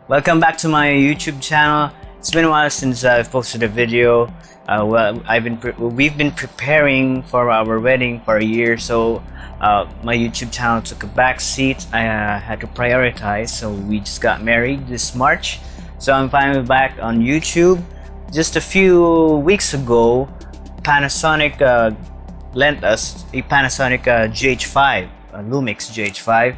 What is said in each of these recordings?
Welcome back to my YouTube channel. It's been a while since I've posted a video. We've been preparing for our wedding for a year, so my YouTube channel took a back seat. I had to prioritize, so we just got married this March. So I'm finally back on YouTube. Just a few weeks ago, Panasonic lent us a Panasonic GH5, Lumix GH5.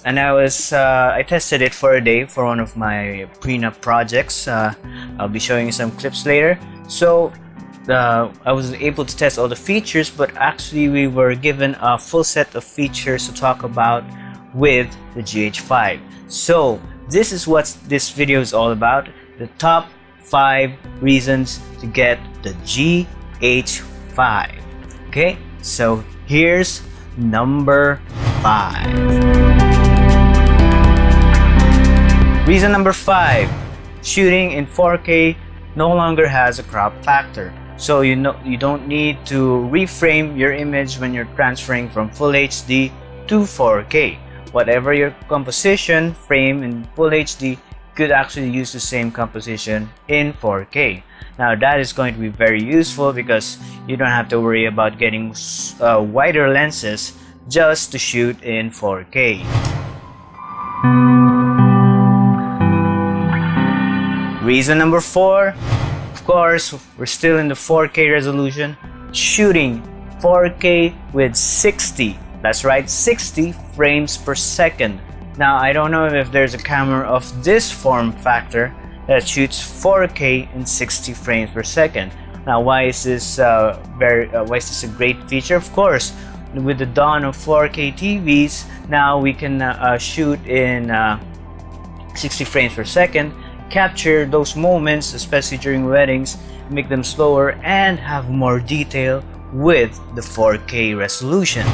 And I tested it for a day for one of my prenup projects. I'll be showing you some clips later. So I was able to test all the features, but actually we were given a full set of features to talk about with the GH5. So this is what this video is all about: the top 5 reasons to get the GH5. Okay, so here's number 5. Reason number 5: shooting in 4K no longer has a crop factor. So you don't need to reframe your image when you're transferring from Full HD to 4K. Whatever your composition frame in Full HD, could actually use the same composition in 4K. Now that is going to be very useful because you don't have to worry about getting wider lenses just to shoot in 4K. Reason number 4, of course, we're still in the 4K resolution, shooting 4K with 60, that's right, 60 frames per second. Now I don't know if there's a camera of this form factor that shoots 4K in 60 frames per second. Now why is this a great feature? Of course, with the dawn of 4K TVs, now we can shoot in 60 frames per second, capture those moments, especially during weddings, make them slower and have more detail with the 4K resolution.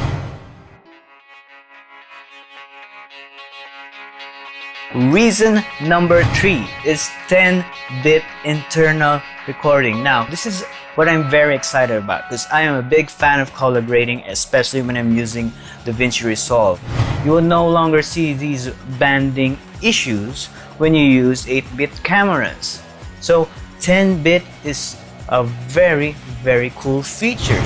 Reason number 3 is 10-bit internal recording. Now this is what I'm very excited about because I am a big fan of color grading, especially when I'm using DaVinci Resolve. You will no longer see these banding issues when you use 8-bit cameras. So 10-bit is a very cool feature.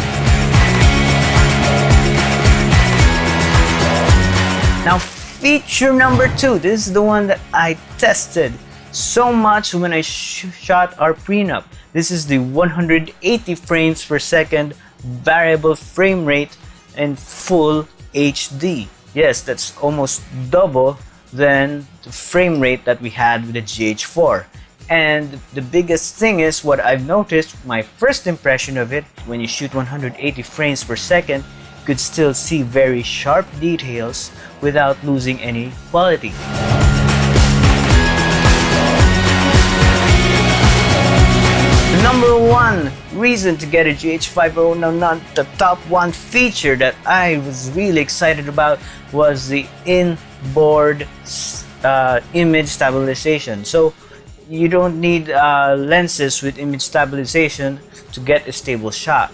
Now feature number 2, this is the one that I tested so much when I shot our prenup. This is the 180 frames per second variable frame rate in Full HD. Yes, that's almost double than the frame rate that we had with the GH4. And the biggest thing is, what I've noticed, my first impression of it, when you shoot 180 frames per second, you could still see very sharp details without losing any quality. The number 1 reason to get a GH5, or no, not the top 1 feature that I was really excited about, was the inboard image stabilization. So you don't need lenses with image stabilization to get a stable shot.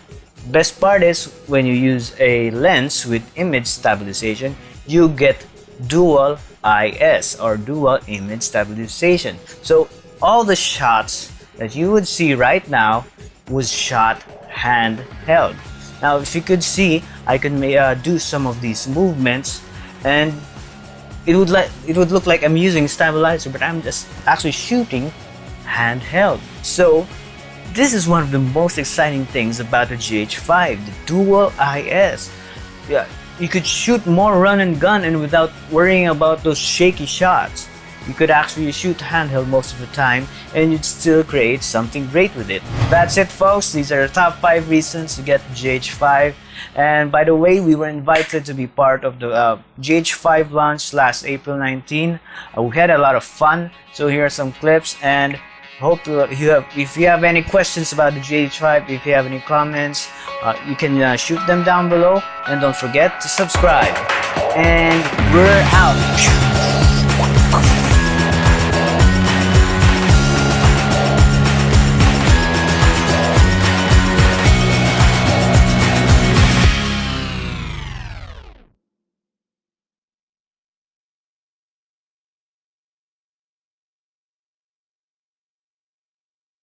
Best part is, when you use a lens with image stabilization, you get dual IS, or dual image stabilization. So all the shots that you would see right now was shot handheld. Now if you could see, I can do some of these movements and it would look like I'm using stabilizer, but I'm just actually shooting handheld. So this is one of the most exciting things about the GH5, the dual IS. Yeah, you could shoot more run and gun and without worrying about those shaky shots. You could actually shoot handheld most of the time and you'd still create something great with it. That's it, folks. These are the top 5 reasons to get the GH5. And by the way, we were invited to be part of the GH5 launch last April 19. We had a lot of fun. So here are some clips, and hope if you have any questions about the GH5, if you have any comments, you can shoot them down below. And don't forget to subscribe. And we're out.